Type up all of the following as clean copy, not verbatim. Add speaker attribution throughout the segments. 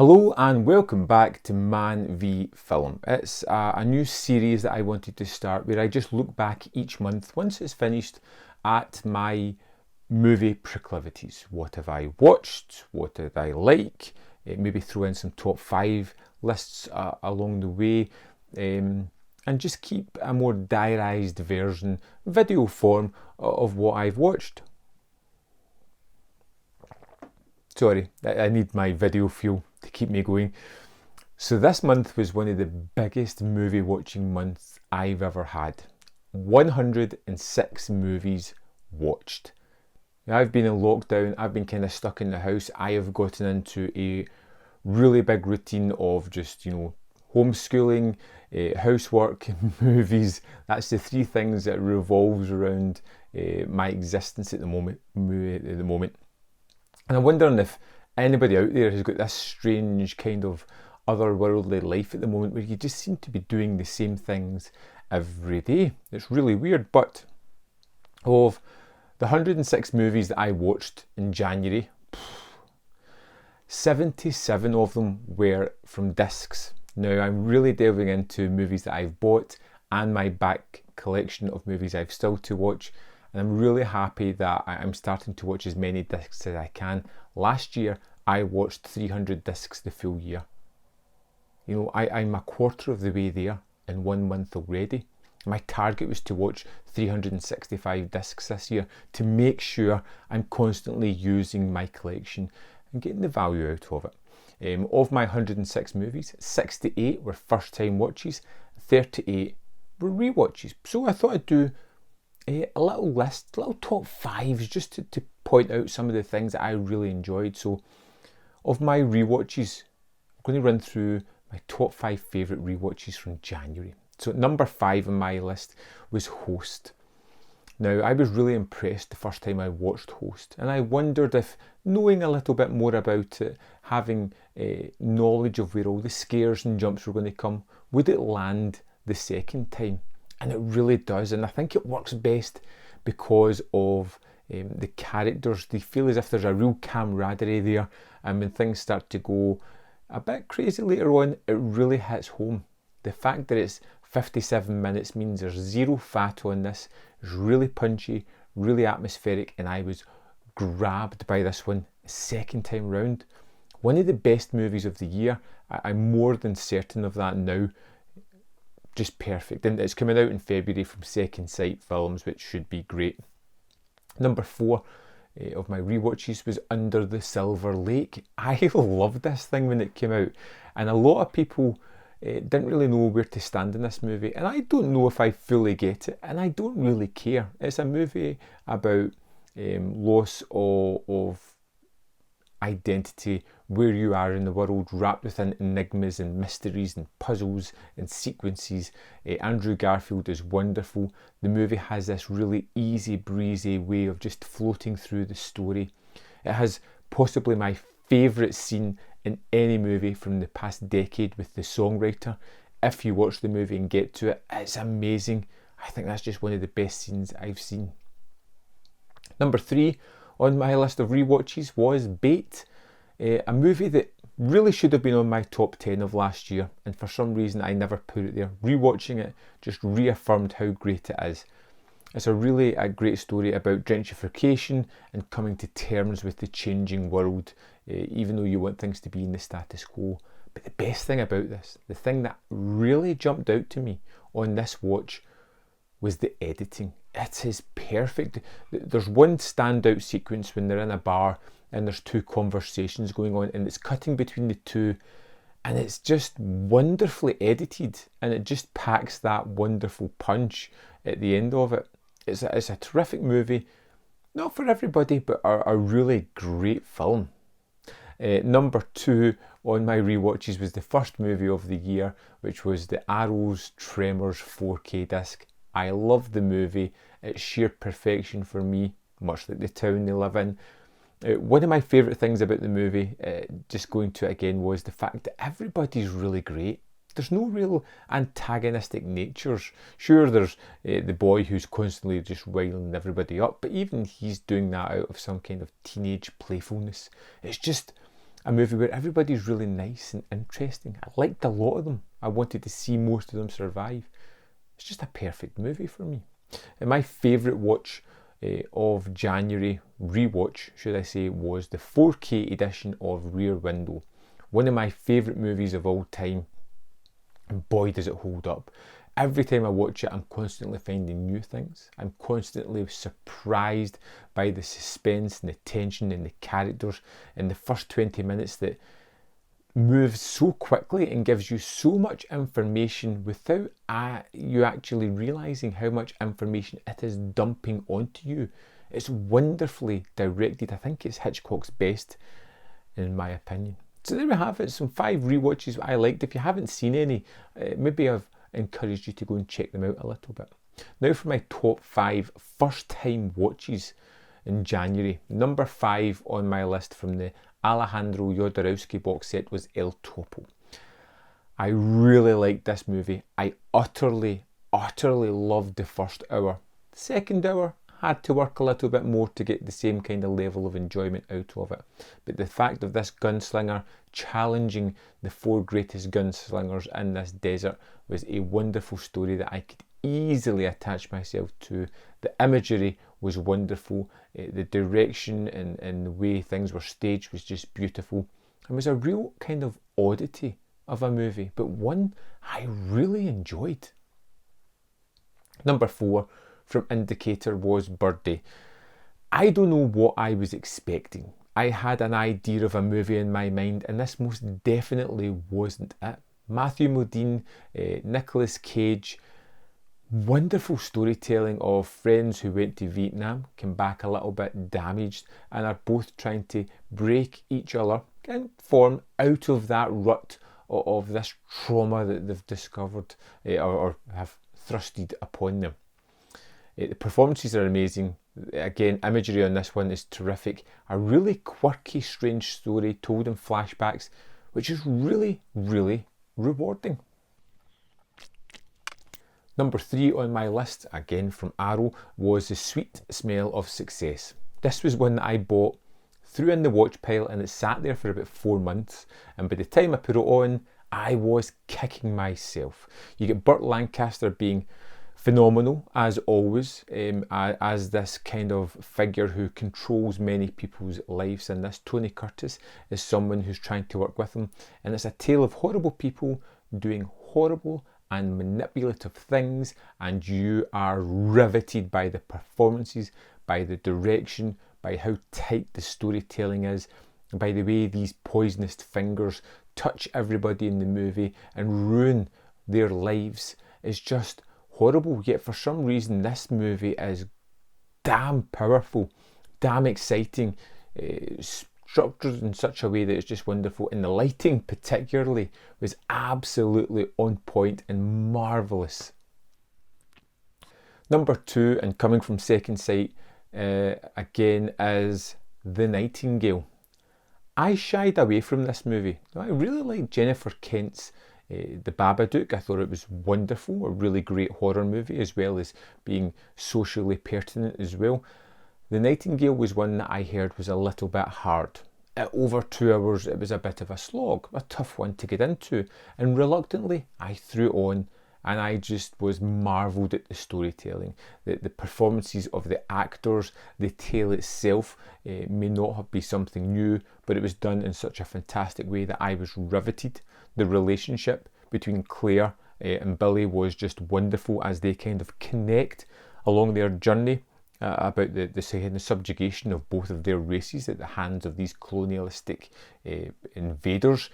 Speaker 1: Hello and welcome back to Man v Film. It's a new series that I wanted to start where I just look back each month, once it's finished, at my movie proclivities. What have I watched? What did I like? Maybe throw in some top 5 lists along the way, and just keep a more diarised version, video form of what I've watched. Sorry, I need my video fuel to keep me going. So this month was one of the biggest movie watching months I've ever had. 106 movies watched. Now, I've been in lockdown, I've been kind of stuck in the house. I have gotten into a really big routine of just, homeschooling, housework, movies. That's the 3 things that revolves around my existence at the moment. And I'm wondering if anybody out there has got this strange kind of otherworldly life at the moment where you just seem to be doing the same things every day. It's really weird. But of the 106 movies that I watched in January, 77 of them were from discs. Now, I'm really delving into movies that I've bought and my back collection of movies I've still to watch. And I'm really happy that I'm starting to watch as many discs as I can. Last year, I watched 300 discs the full year. I'm a quarter of the way there in 1 month already. My target was to watch 365 discs this year to make sure I'm constantly using my collection and getting the value out of it. Of my 106 movies, 68 were first time watches, 38 were rewatches. So I thought I'd do a little list, little top 5s, just to point out some of the things that I really enjoyed. So of my rewatches, I'm going to run through my top 5 favourite rewatches from January. So number 5 on my list was Host. Now, I was really impressed the first time I watched Host, and I wondered if, knowing a little bit more about it, having knowledge of where all the scares and jumps were going to come, would it land the second time? And it really does, and I think it works best because of the characters. They feel as if there's a real camaraderie there, and when things start to go a bit crazy later on, it really hits home. The fact that it's 57 minutes means there's zero fat on this. It's really punchy, really atmospheric, and I was grabbed by this one second time round. One of the best movies of the year. I'm more than certain of that now. Just perfect, and it's coming out in February from Second Sight Films, which should be great. Number 4 of my rewatches was Under the Silver Lake. I loved this thing when it came out, and a lot of people didn't really know where to stand in this movie, and I don't know if I fully get it, and I don't really care. It's a movie about loss of identity, where you are in the world, wrapped within enigmas and mysteries and puzzles and sequences. Andrew Garfield is wonderful. The movie has this really easy breezy way of just floating through the story. It has possibly my favourite scene in any movie from the past decade with the songwriter. If you watch the movie and get to it, it's amazing. I think that's just one of the best scenes I've seen. Number 3 on my list of rewatches was Bait, a movie that really should have been on my top 10 of last year, and for some reason I never put it there. Rewatching it just reaffirmed how great it is. It's a great story about gentrification and coming to terms with the changing world, even though you want things to be in the status quo. But the best thing about this, the thing that really jumped out to me on this watch, was the editing. It is perfect. There's one standout sequence when they're in a bar and there's 2 conversations going on, and it's cutting between the 2, and it's just wonderfully edited, and it just packs that wonderful punch at the end of it. It's a terrific movie, not for everybody, but a really great film. Number 2 on my rewatches was the first movie of the year, which was the Arrows Tremors 4K disc. I love the movie. It's sheer perfection for me, much like the town they live in. One of my favourite things about the movie, just going to it again, was the fact that everybody's really great. There's no real antagonistic natures. Sure, there's the boy who's constantly just riling everybody up, but even he's doing that out of some kind of teenage playfulness. It's just a movie where everybody's really nice and interesting. I liked a lot of them. I wanted to see most of them survive. It's just a perfect movie for me. And my favourite watch of January, rewatch should I say, was the 4K edition of Rear Window. One of my favourite movies of all time, and boy does it hold up. Every time I watch it, I'm constantly finding new things. I'm constantly surprised by the suspense and the tension and the characters in the first 20 minutes that moves so quickly and gives you so much information without you actually realising how much information it is dumping onto you. It's wonderfully directed. I think it's Hitchcock's best, in my opinion. So there we have it, some 5 rewatches I liked. If you haven't seen any, maybe I've encouraged you to go and check them out a little bit. Now for my top 5 first time watches in January. Number 5 on my list from the Alejandro Jodorowsky box set was El Topo. I really liked this movie. I utterly loved the first hour. The second hour, had to work a little bit more to get the same kind of level of enjoyment out of it. But the fact of this gunslinger challenging the 4 greatest gunslingers in this desert was a wonderful story that I could easily attach myself to. The imagery was wonderful. The direction and the way things were staged was just beautiful. It was a real kind of oddity of a movie, but one I really enjoyed. Number 4 from Indicator was Birdie. I don't know what I was expecting. I had an idea of a movie in my mind, and this most definitely wasn't it. Matthew Modine, Nicolas Cage, wonderful storytelling of friends who went to Vietnam, came back a little bit damaged, and are both trying to break each other and form out of that rut of this trauma that they've discovered or have thrusted upon them. The performances are amazing. Again, imagery on this one is terrific. A really quirky, strange story told in flashbacks, which is really rewarding. Number 3 on my list, again from Arrow, was The Sweet Smell of Success. This was one that I bought, threw in the watch pile, and it sat there for about 4 months. And by the time I put it on, I was kicking myself. You get Burt Lancaster being phenomenal, as always, as this kind of figure who controls many people's lives, and this Tony Curtis is someone who's trying to work with him, and it's a tale of horrible people doing horrible and manipulative things, and you are riveted by the performances, by the direction, by how tight the storytelling is, and by the way these poisonous fingers touch everybody in the movie and ruin their lives. It's just horrible, yet for some reason this movie is damn powerful, damn exciting, structured in such a way that it's just wonderful, and the lighting particularly was absolutely on point and marvellous. Number 2, and coming from Second Sight again, is The Nightingale. I shied away from this movie. I really liked Jennifer Kent's The Babadook. I thought it was wonderful, a really great horror movie, as well as being socially pertinent as well. The Nightingale was one that I heard was a little bit hard. At over 2 hours, it was a bit of a slog, a tough one to get into, and reluctantly I threw it on, and I just was marvelled at the storytelling. The performances of the actors, the tale itself may not be something new, but it was done in such a fantastic way that I was riveted. The relationship between Claire and Billy was just wonderful as they kind of connect along their journey about the subjugation of both of their races at the hands of these colonialistic invaders.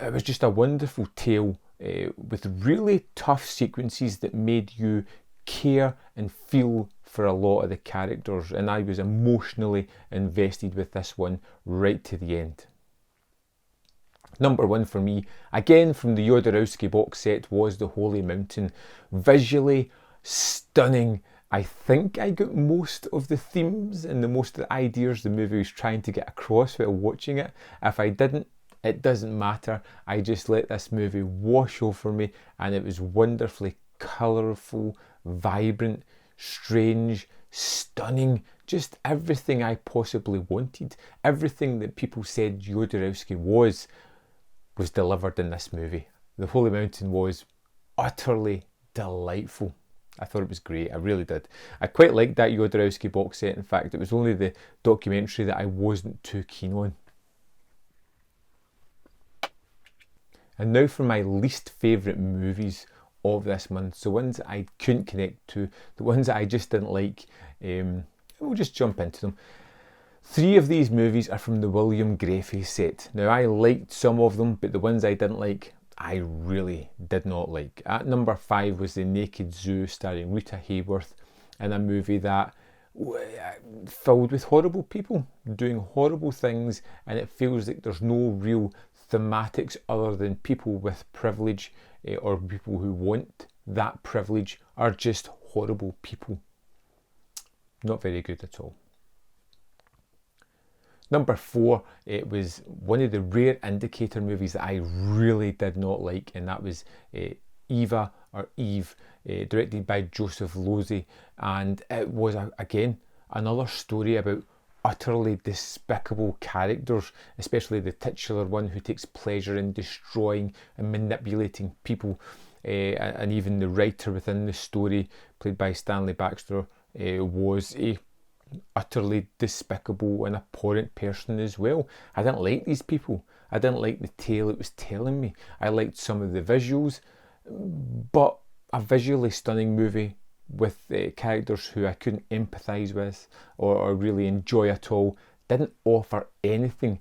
Speaker 1: It was just a wonderful tale with really tough sequences that made you care and feel for a lot of the characters, and I was emotionally invested with this one right to the end. Number 1 for me, again from the Jodorowsky box set, was The Holy Mountain. Visually stunning. I think I got most of the themes and the most of the ideas the movie was trying to get across while watching it. If I didn't, it doesn't matter. I just let this movie wash over me, and it was wonderfully colourful, vibrant, strange, stunning, just everything I possibly wanted. Everything that people said Jodorowsky was delivered in this movie. The Holy Mountain was utterly delightful. I thought it was great, I really did. I quite liked that Jodorowsky box set. In fact, it was only the documentary that I wasn't too keen on. And now for my least favourite movies of this month. So ones that I couldn't connect to, the ones that I just didn't like. We'll just jump into them. 3 of these movies are from the William Greffy set. Now, I liked some of them, but the ones I didn't like, I really did not like. At number 5 was The Naked Zoo, starring Rita Hayworth, in a movie that filled with horrible people doing horrible things, and it feels like there's no real thematics other than people with privilege or people who want that privilege are just horrible people. Not very good at all. Number 4, it was one of the rare indicator movies that I really did not like, and that was Eva, or Eve, directed by Joseph Losey, and it was, again, another story about utterly despicable characters, especially the titular one who takes pleasure in destroying and manipulating people, and even the writer within the story, played by Stanley Baxter, was a utterly despicable and abhorrent person as well. I didn't like these people. I didn't like the tale it was telling me. I liked some of the visuals, but a visually stunning movie with characters who I couldn't empathise with or really enjoy at all didn't offer anything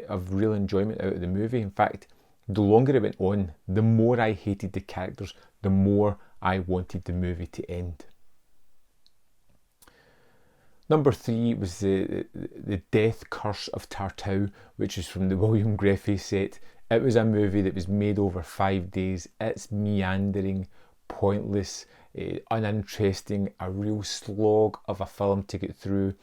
Speaker 1: of real enjoyment out of the movie. In fact, the longer it went on, the more I hated the characters, the more I wanted the movie to end. Number 3 was the Death Curse of Tartau, which is from the William Greffy set. It was a movie that was made over 5 days. It's meandering, pointless, uninteresting, a real slog of a film to get through.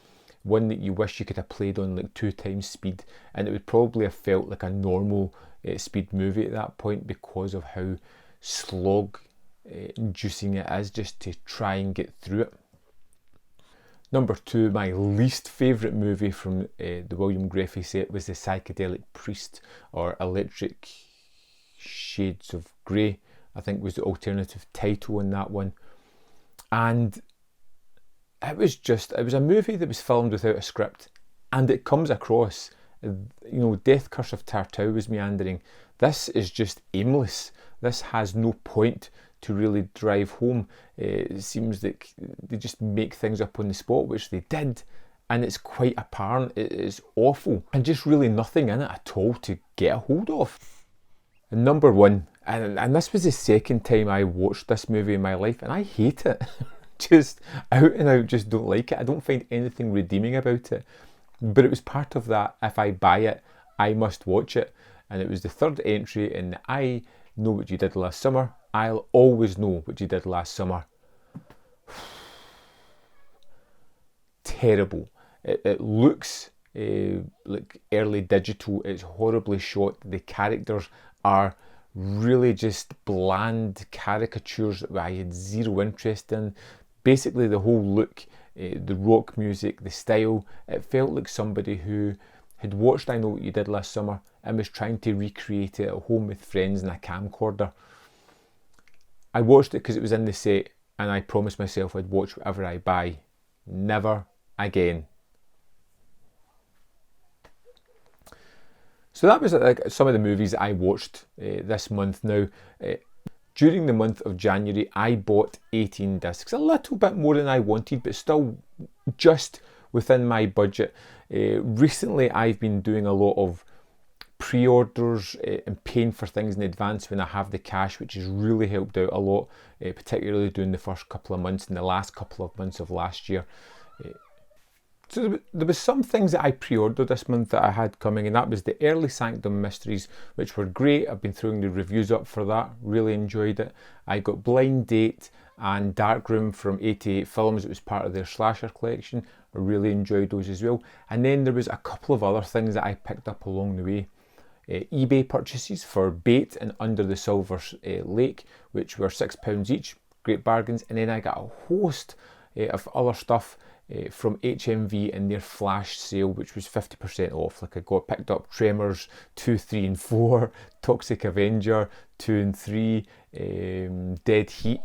Speaker 1: One that you wish you could have played on like 2 times speed, and it would probably have felt like a normal speed movie at that point because of how slog inducing it is just to try and get through it. Number 2, my least favourite movie from the William Greffy set was The Psychedelic Priest, or Electric Shades of Grey, I think was the alternative title on that one. And it was a movie that was filmed without a script, and it comes across, Death Curse of Tartau was meandering. This is just aimless. This has no point to really drive home. It seems like they just make things up on the spot, which they did, and it's quite apparent. It is awful, and just really nothing in it at all to get a hold of. And number 1, and this was the second time I watched this movie in my life, and I hate it. Just out and out, just don't like it. I don't find anything redeeming about it. But it was part of that, if I buy it, I must watch it. And it was the 3rd entry in the I Know What You Did Last Summer, I'll Always Know What You Did Last Summer. Terrible. It looks like early digital. It's horribly shot. The characters are really just bland caricatures that I had zero interest in. Basically the whole look, the rock music, the style, it felt like somebody who had watched I Know What You Did Last Summer and was trying to recreate it at home with friends in a camcorder. I watched it because it was in the set, and I promised myself I'd watch whatever I buy. Never again. So that was like some of the movies that I watched this month. Now, during the month of January, I bought 18 discs, a little bit more than I wanted, but still just within my budget. Recently, I've been doing a lot of pre-orders and paying for things in advance when I have the cash, which has really helped out a lot, particularly during the first couple of months and the last couple of months of last year. So there was some things that I pre-ordered this month that I had coming, and that was the Early Sanctum Mysteries, which were great. I've been throwing the reviews up for that, really enjoyed it. I got Blind Date and Darkroom from 88 Films. It was part of their slasher collection. I really enjoyed those as well. And then there was a couple of other things that I picked up along the way. eBay purchases for Bait and Under the Silver Lake, which were £6 each, great bargains. And then I got a host of other stuff from HMV in their flash sale, which was 50% off. Like I picked up Tremors 2, 3 and 4, Toxic Avenger 2 and 3, Dead Heat.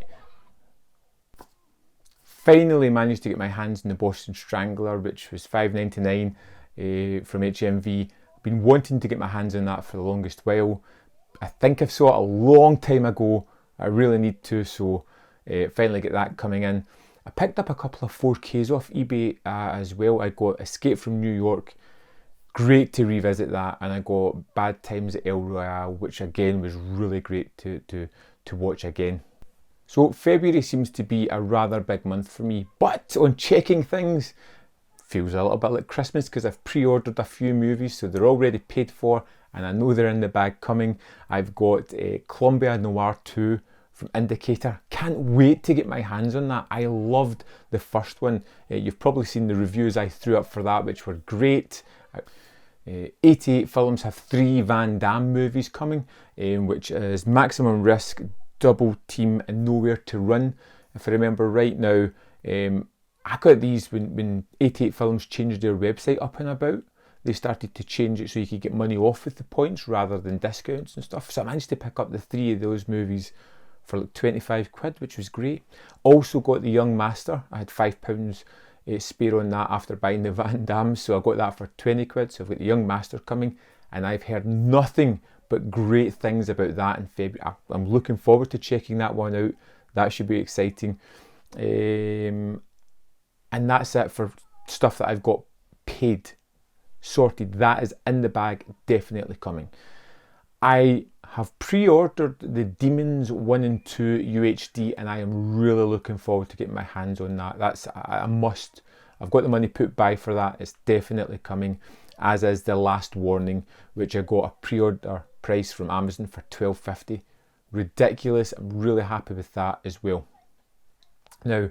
Speaker 1: Finally managed to get my hands on the Boston Strangler, which was $5.99 from HMV. I've been wanting to get my hands on that for the longest while. I think I saw it a long time ago. I really need to, so finally get that coming in. I picked up a couple of 4Ks off eBay as well. I got Escape from New York, great to revisit that, and I got Bad Times at El Royale, which again was really great to watch again. So February seems to be a rather big month for me, but on checking things, feels a little bit like Christmas because I've pre-ordered a few movies, so they're already paid for and I know they're in the bag coming. I've got Columbia Noir 2 from Indicator. Can't wait to get my hands on that. I loved the first one. You've probably seen the reviews I threw up for that, which were great. 88 Films have 3 Van Damme movies coming, which is Maximum Risk, Double Team and Nowhere to Run, if I remember right. Now, I got these when 88 Films changed their website up and about. They started to change it so you could get money off with the points rather than discounts and stuff. So I managed to pick up the 3 of those movies for like 25 quid, which was great. Also got The Young Master. I had £5 spare on that after buying the Van Damme, so I got that for 20 quid. So I've got The Young Master coming, and I've heard nothing but great things about that in February. I'm looking forward to checking that one out. That should be exciting. And that's it for stuff that I've got paid, sorted. That is in the bag, definitely coming. I have pre-ordered the Demons 1 and 2 UHD, and I am really looking forward to getting my hands on that. That's a must. I've got the money put by for that. It's definitely coming, as is The Last Warning, which I got a pre-order price from Amazon for $12.50. Ridiculous. I'm really happy with that as well. Now,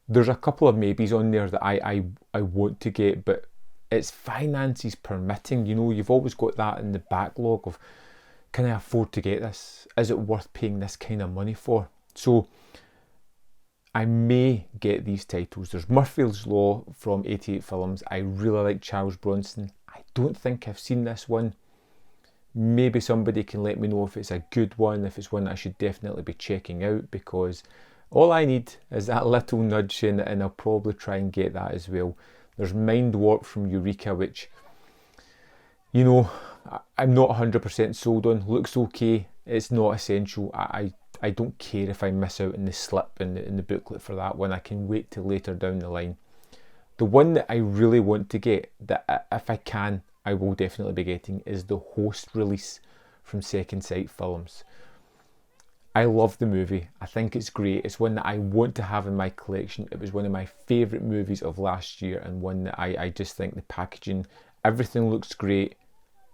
Speaker 1: there's a couple of maybes on there that I want to get, but it's finances permitting. You know, you've always got that in the backlog of, can I afford to get this? Is it worth paying this kind of money for? So I may get these titles. There's Murphy's Law from 88 Films. I really like Charles Bronson. I don't think I've seen this one. Maybe somebody can let me know if it's a good one, if it's one that I should definitely be checking out, because all I need is that little nudge, and I'll probably try and get that as well. There's Mind Warp from Eureka, which, you know, I'm not 100% sold on. Looks okay. It's not essential. I don't care if I miss out on the slip in the booklet for that one. I can wait till later down the line. The one that I really want to get, that if I can, I will definitely be getting, is the Host release from Second Sight Films. I love the movie. I think it's great. It's one that I want to have in my collection. It was one of my favourite movies of last year, and one that I just think the packaging, everything looks great.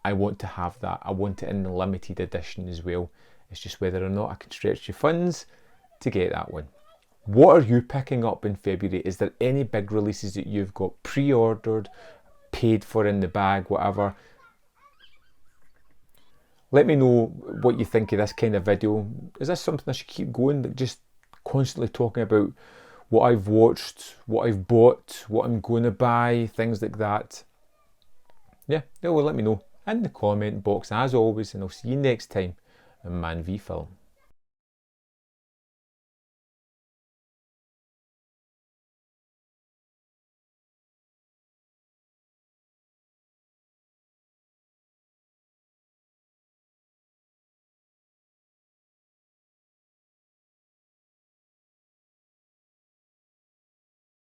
Speaker 1: I want to have that. I want it in the limited edition as well. It's just whether or not I can stretch the funds to get that one. What are you picking up in February? Is there any big releases that you've got pre-ordered, paid for in the bag, whatever? Let me know what you think of this kind of video. Is this something I should keep going? Just constantly talking about what I've watched, what I've bought, what I'm going to buy, things like that. Yeah, well, let me know in the comment box as always, and I'll see you next time in Man v Film.